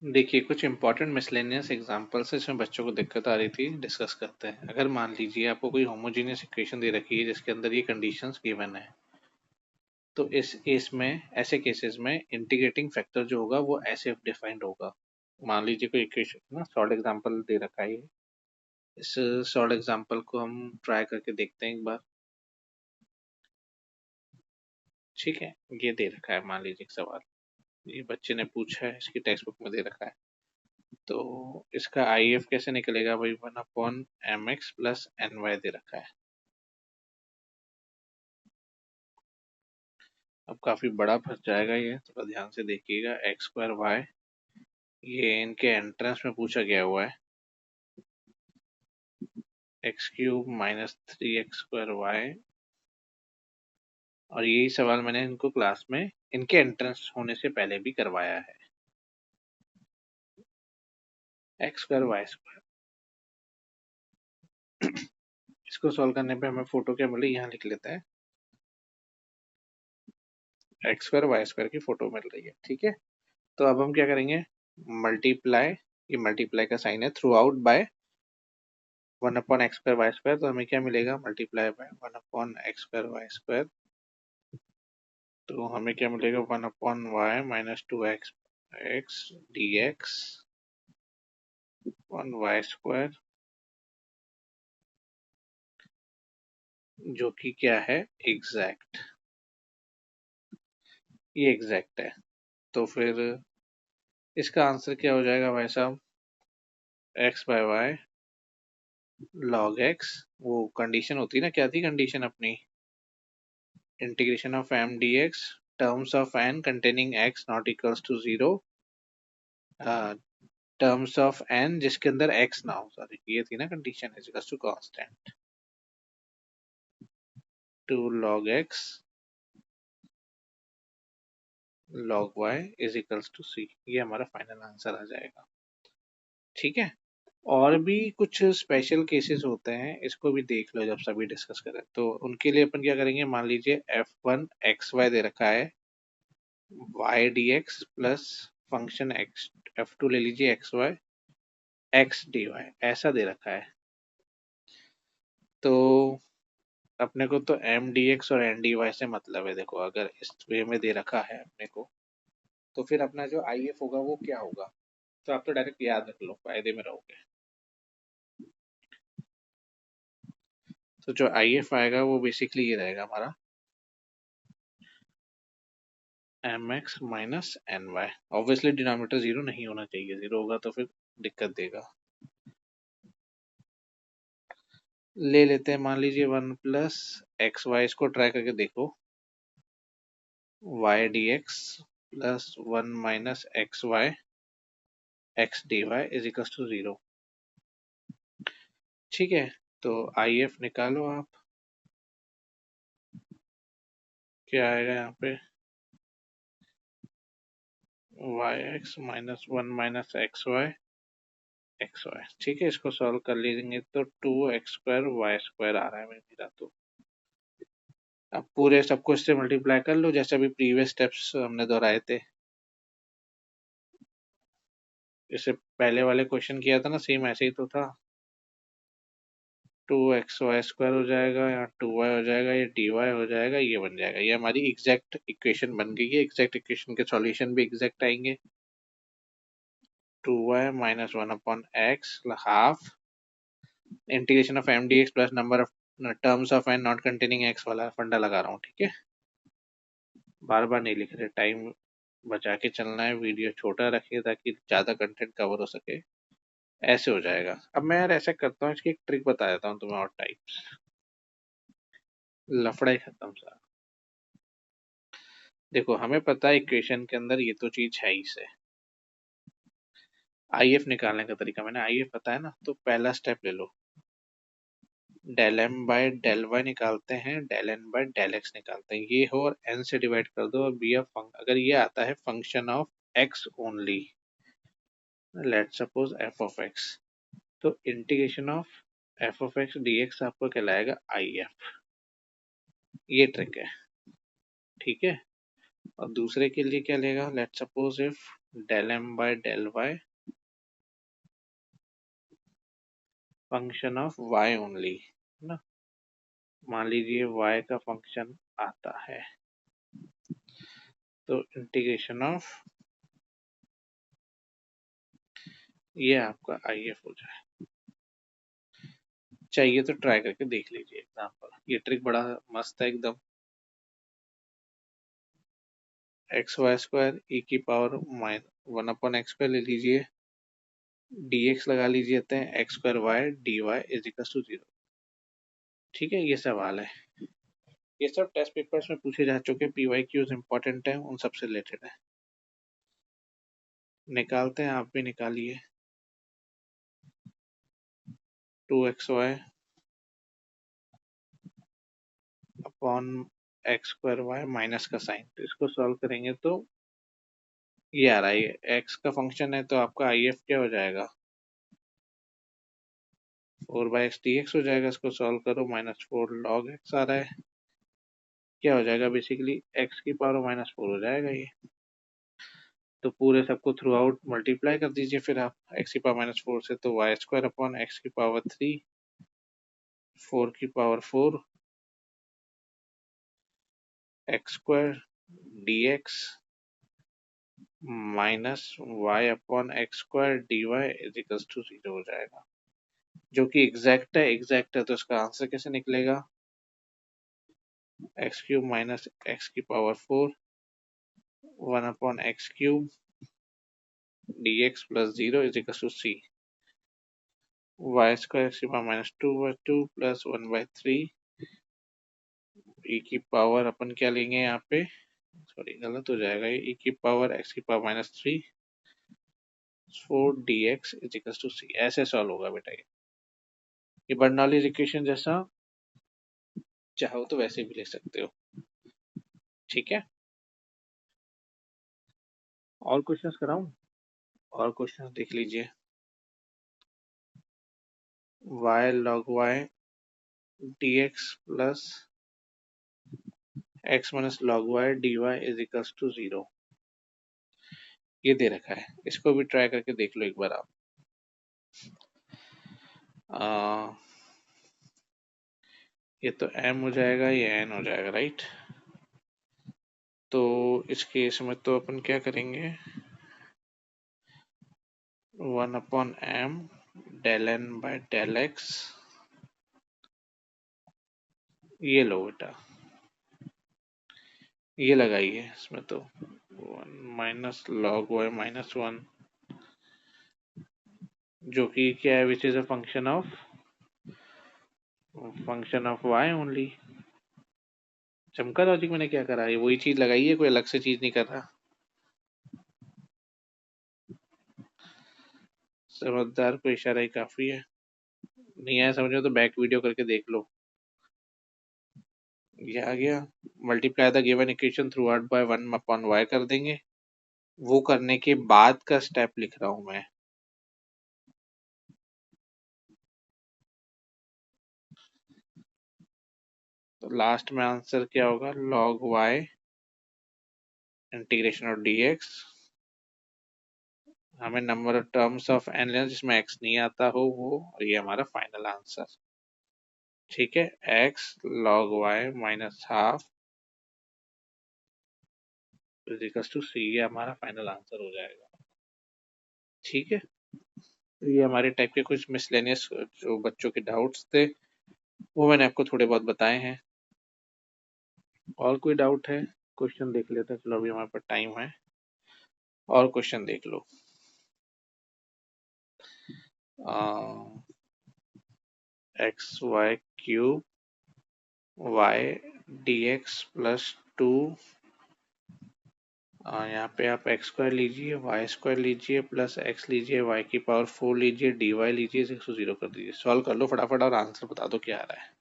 देखिए, कुछ important miscellaneous examples है जिसमें बच्चों को दिक्कत आ रही थी, डिस्कस करते हैं। अगर मान लीजिए आपको कोई होमोजेनियस इक्वेशन दे रखी है जिसके अंदर ये कंडीशंस गिवन है, तो इस केस में, ऐसे केसेस में इंटीग्रेटिंग फैक्टर जो होगा वो ऐसे डिफाइंड होगा। मान लीजिए कोई इक्वेशन ना, सॉल्ड एग्जांपल दे रखा है ये। इस सॉल्ड एग्जांपल को हम ट्राई करके देखते हैं एक बार। ठीक है, ये दे रखा है, मान लीजिए एक सवाल ये बच्चे ने पूछा है, इसकी टेक्स्ट बुक में दे रखा है। तो इसका आई एफ कैसे निकलेगा भाई, 1/mx plus N why they रखा है। अब काफी बड़ा फंस जाएगा ये, थोड़ा ध्यान से देखिएगा। एक्स स्क्वायर वाई, ये इनके एंट्रेंस में पूछा गया हुआ है। X cube minus 3x² Y, और यही सवाल मैंने इनको क्लास में इनके एंट्रेंस होने से पहले भी करवाया है। एक्स स्क्वायर वाई स्क्वायर, इसको सॉल्व करने पे हमें फोटो क्या मिली, यहाँ लिख लेते हैं। एक्स स्क्वायर वाई स्क्वायर की फोटो मिल रही है, ठीक है। तो अब हम क्या करेंगे, मल्टीप्लाई, ये मल्टीप्लाई का साइन है, through out by 1/x² y square. तो हमें क्या मिलेगा, multiply by 1/x² y square. तो हमें क्या मिलेगा, 1/y minus 2x x dx 1y square, जो कि क्या है, एग्जैक्ट। ये एग्जैक्ट है। तो फिर इसका आंसर क्या हो जाएगा भाई साहब, x/y log x। वो कंडीशन होती है ना, क्या थी कंडीशन अपनी, integration of m dx terms of n containing x not equals to 0, terms of n जिसके अंदर x ना हो, सॉरी ये थी ना condition, is equals to constant 2 log x log y is equals to c। ये हमारा फाइनल आंसर आ जाएगा, ठीक है। और भी कुछ स्पेशल केसेस होते हैं, इसको भी देख लो जब सभी डिस्कस करें। तो उनके लिए अपन क्या करेंगे, मान लीजिए f1 xy दे रखा है, y dx plus function x, f2 ले लीजिए xy x dy, ऐसा दे रखा है। तो अपने को तो m dx और n dy से मतलब है। देखो अगर इस वे में दे रखा है अपने को, तो फिर अपना जो आई एफ होगा वो क्या होगा। तो आप तो डायरेक्ट याद रख लो, फायदे में रहोगे। तो जो आई एफ आएगा वो बेसिकली ये रहेगा हमारा M x minus N y. Obviously denominator zero नहीं होना चाहिए, जीरो होगा तो फिर दिक्कत देगा। ले लेते हैं, मान लीजिए 1 प्लस एक्स वाई, इसको ट्राई करके देखो। Y D x plus 1 minus x y x d y is equal to 0, ठीक है। तो आई एफ निकालो आप, क्या आएगा यहाँ पे, y x minus 1 minus x y, ठीक है। इसको सॉल्व कर लेंगे तो 2x² वाई स्क्वायर आ रहा है मेरा। तो अब पूरे सबको इससे मल्टीप्लाई कर लो, जैसे अभी प्रीवियस स्टेप्स हमने दोहराए थे। इससे पहले वाले क्वेश्चन किया था ना, सेम ऐसे ही तो था। 2xy² हो जाएगा, या 2y हो जाएगा, ये dy हो जाएगा, ये बन जाएगा। ये हमारी एग्जैक्ट इक्वेशन बन गई है। एग्जैक्ट इक्वेशन के सॉल्यूशन भी एग्जैक्ट आएंगे। 2y minus 1/x half integration of m dx plus number of terms of n not containing x वाला फंडा लगा रहा हूँ, ठीक है। बार बार नहीं लिख रहे, टाइम बचा के चलना है, वीडियो छोटा रखिए ताकि ज़्यादा कंटेंट कवर हो सके। ऐसे हो जाएगा। अब मैं यार ऐसा करता हूँ, इसकी एक ट्रिक बता देता हूँ तुम्हें, और टाइप्स, लफड़ा ही खत्म सा। देखो हमें पता है इक्वेशन के अंदर ये तो चीज है ही से। आई एफ निकालने का तरीका, मैंने आई एफ पता है ना, तो पहला स्टेप ले लो, del M by del Y निकालते हैं, del N by del X निकालते हैं। ये हो और एन से डिवाइड कर दो, और बी ऑफ, अगर ये आता है function of X only, let suppose F of X, तो integration of F of X D X आपको कहलाएगा आई एफ। ये ट्रिक है, ठीक है। और दूसरे के लिए क्या लेगा, let suppose if del M by del y function of y only, है ना। मान लीजिए वाई का फंक्शन आता है, तो इंटीग्रेशन ऑफ ये आपका आई एफ हो जाए। चाहिए तो ट्राई करके देख लीजिए एग्जाम्पल, ये ट्रिक बड़ा मस्त है एकदम। एक्स वाई स्क्वायर ई की power one upon x square ले लीजिए, डी एक्स लगा लीजिए, x square y d y is equal to 0। ठीक है, ये सवाल है, ये सब टेस्ट पेपर्स में पूछे जा चुके, पी वाई क्यूज इंपॉर्टेंट है, उन सबसे रिलेटेड है। निकालते हैं, आप भी निकालिए। 2xy upon x square y minus का साइन, तो इसको सॉल्व करेंगे तो ये आ रहा है, एक्स का फंक्शन है तो आपका आई एफ क्या हो जाएगा, 4/x dx हो जाएगा। इसको सॉल्व करो, -4 log x आ रहा है, क्या हो जाएगा बेसिकली x की पावर -4 हो जाएगा ये। तो पूरे सबको थ्रू आउट मल्टीप्लाई कर दीजिए फिर आप x की पावर -4 से, तो वाई स्क्वायर अपॉन एक्स की पावर 3 4 की power 4 x square d x minus y upon x square d y is equals to 0 हो जाएगा, जो कि एग्जैक्ट है तो इसका आंसर कैसे निकलेगा, एक्स क्यूब माइनस एक्स की power 4 1 upon x cube dx plus 0 is equal to c, y square x की पावर -2/2 प्लस 1/3 e की पावर अपन क्या लेंगे यहाँ पे, सॉरी गलत हो जाएगा ये, e की पावर x की power -3 4 dx is equal to C. ऐसे सॉल्व होगा बेटा ये बर्नौलीज इक्वेशन जैसा, चाहो तो वैसे भी ले सकते हो। ठीक है, और क्वेश्चंस कराऊं, और क्वेश्चंस देख लीजिए। y log y dx plus x minus log y dy is equal to 0, ये दे रखा है, इसको भी ट्राई करके देख लो एक बार आप। ये तो m हो जाएगा, ये n हो जाएगा, राइट। तो इस केस में तो अपन क्या करेंगे, 1 upon m del n by del x, ये लो बेटा, ये लगाइए इसमें तो 1 माइनस लॉग y -1, जो कि क्या है, which is a function of y only. चमका लॉजिक मैंने क्या करा है, वही चीज लगाई है, कोई अलग से चीज नहीं कर रहा। समझदार को इशारा ही काफी है, नहीं आया समझ में तो बैक वीडियो करके देख लो। ये आ गया, multiply the given equation through out bye 1 upon y कर देंगे, वो करने के बाद का स्टेप लिख रहा हूं मैं। तो लास्ट में आंसर क्या होगा, log y integration of dx, हमें number of terms of n लेना जिसमें x नहीं आता हो वो, और ये हमारा फाइनल आंसर। ठीक है, x log y minus half is equal to C, ये हमारा फाइनल आंसर हो जाएगा। ठीक है, तो ये हमारे टाइप के कुछ मिसलेनियस जो बच्चों के डाउट्स थे वो मैंने आपको थोड़े बहुत बताए हैं। और कोई डाउट है, क्वेश्चन देख लेते हैं, चलो अभी हमारे पास टाइम है, और क्वेश्चन देख लो। X Y cube Y D x plus 2, यहाँ पे आप एक्स स्क्वायर लीजिए, वाई स्क्वायर लीजिए, प्लस एक्स लीजिए, वाई की पावर 4 लीजिए, डी वाई लीजिए, 6 0 कर दीजिए। सॉल्व कर लो फटाफट और आंसर बता दो क्या आ रहा है।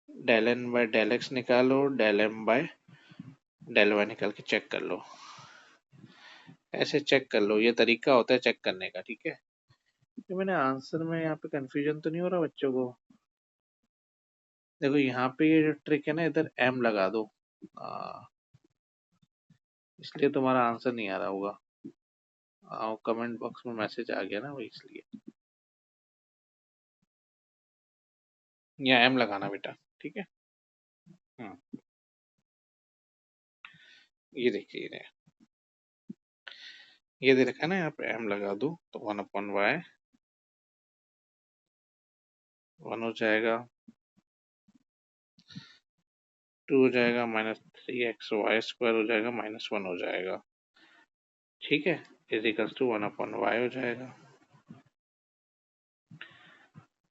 Del N by del X निकालो, del M by del Y निकाल के चेक कर लो, ऐसे चेक कर लो, ये तरीका होता है चेक करने का। ठीक है, तो मैंने आंसर में यहाँ पे कंफ्यूजन तो नहीं हो रहा बच्चों को। देखो यहाँ पे ये जो ट्रिक है ना, इधर एम लगा दो, इसलिए तुम्हारा आंसर नहीं आ रहा होगा। कमेंट बॉक्स में मैसेज आ गया ना, वो इसलिए। या एम लगाना बेटा, ठीक है। हम्म, ये देखिए, ये दे रखा है ना, यहाँ पे एम लगा दो तो 1/y 1 हो जाएगा, 2 हो जाएगा, -3xy² हो जाएगा, -1 हो जाएगा, ठीक है। इजिकल्स टू 1/y हो जाएगा,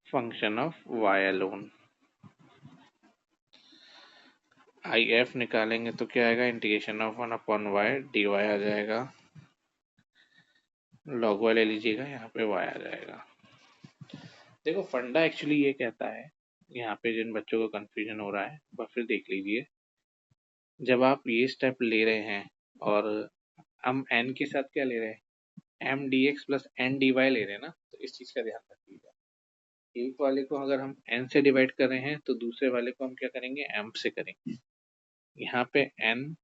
function of y alone. I F निकालेंगे तो क्या आएगा, इंटीग्रेशन ऑफ 1/y dy आ जाएगा, log y ले लीजिएगा, यहाँ पे y आ जाएगा। देखो फंडा एक्चुअली ये कहता है, यहाँ पे जिन बच्चों को कंफ्यूजन हो रहा है वह फिर देख लीजिए। जब आप ये स्टेप ले रहे हैं और हम n के साथ क्या ले रहे हैं, M d x plus N d y ले रहे हैं ना, तो इस चीज का ध्यान रखिएगा। एक वाले को अगर हम n से डिवाइड कर रहे हैं तो दूसरे वाले को हम क्या करेंगे, m से करेंगे। यहाँ पे n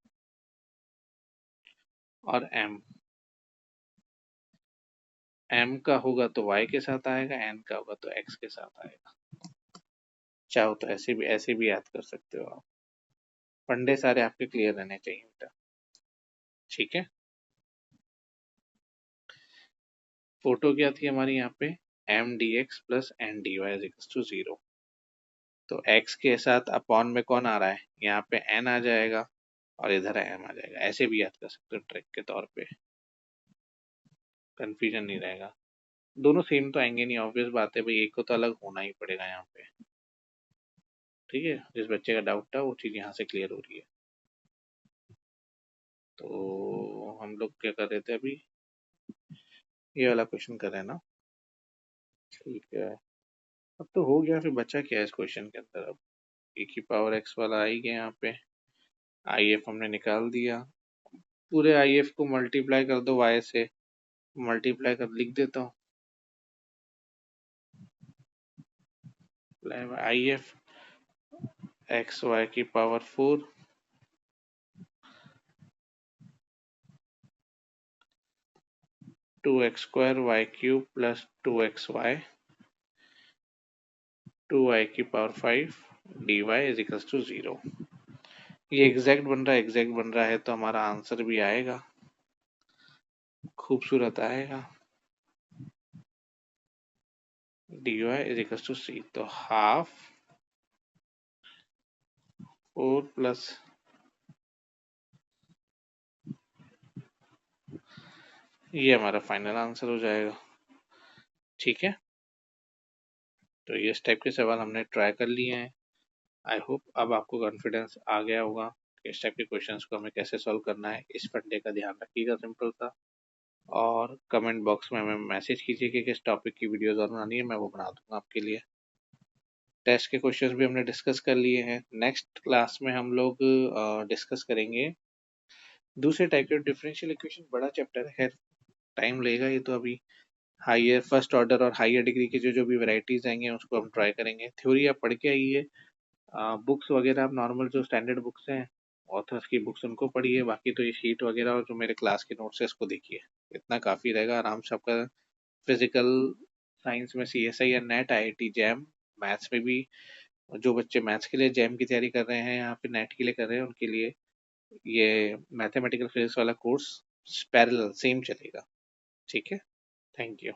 और m का होगा तो y के साथ आएगा, n का होगा तो x के साथ आएगा। चाहो तो ऐसे भी याद कर सकते हो आप। फंडे सारे आपके क्लियर रहने चाहिए बेटा, ठीक है। फोटो क्या थी हमारी यहाँ पे, M d x plus N d y to 0। तो x के साथ अपॉन में कौन आ रहा है, यहाँ पे n आ जाएगा और इधर m आ जाएगा। ऐसे भी याद कर सकते हो ट्रिक के तौर पे, कंफ्यूजन नहीं रहेगा। दोनों सेम तो आएंगे नहीं, ऑब्वियस बात है भाई, एक को तो अलग होना ही पड़ेगा यहाँ पे, ठीक है। जिस बच्चे का डाउट था वो चीज़ यहाँ से क्लियर हो रही है। तो हम लोग क्या कर रहे थे अभी, ये वाला क्वेश्चन कर रहे हैं ना, ठीक है। अब तो हो गया, फिर बचा क्या है इस क्वेश्चन के अंदर। अब e की पावर x वाला आ ही गया, यहाँ पे आई एफ हमने निकाल दिया। पूरे आई एफ को मल्टीप्लाई कर दो y से, मल्टीप्लाई कर लिख देता हूँ, आई एफ एक्स वाई की power 4 2x² y³ plus 2xy 2y की पावर 5 dy इज टू 0। ये एग्जैक्ट बन रहा है तो हमारा आंसर भी आएगा, खूबसूरत आएगा, dy इज टू c। तो हाफ 4 प्लस, ये हमारा फाइनल आंसर हो जाएगा, ठीक है। तो ये इस टाइप के सवाल हमने ट्राई कर लिए हैं। आई होप अब आपको कॉन्फिडेंस आ गया होगा कि इस टाइप के क्वेश्चंस को हमें कैसे सॉल्व करना है। इस फंडे का ध्यान रखिएगा, सिंपल सा। और कमेंट बॉक्स में हमें मैसेज कीजिए कि किस टॉपिक की वीडियोस और बनानी है, मैं वो बना दूंगा आपके लिए। टेस्ट के क्वेश्चंस भी हमने डिस्कस कर लिए हैं। नेक्स्ट क्लास में हम लोग डिस्कस करेंगे दूसरे टाइप के डिफरेंशियल इक्वेशन। बड़ा चैप्टर है, खैर टाइम लेगा ये तो। अभी हायर फर्स्ट ऑर्डर और हायर डिग्री के जो जो भी वैरायटीज आएंगे उसको हम ट्राई करेंगे। थ्योरी आप पढ़ के आइए, बुक्स वगैरह आप नॉर्मल जो स्टैंडर्ड बुक्स हैं ऑथर्स की बुक्स उनको पढ़िए। बाकी तो ये शीट वगैरह और जो मेरे क्लास के नोट्स है इसको देखिए, इतना काफ़ी रहेगा। आराम से आपका फिजिकल साइंस में CSI या नेट IIT जैम, मैथ्स में भी जो बच्चे मैथ्स के लिए जैम की तैयारी कर रहे हैं या फिर नेट के लिए कर रहे हैं उनके लिए ये मैथमेटिकल फिजिक्स वाला कोर्स पैरेलल सेम चलेगा, ठीक है। Thank you.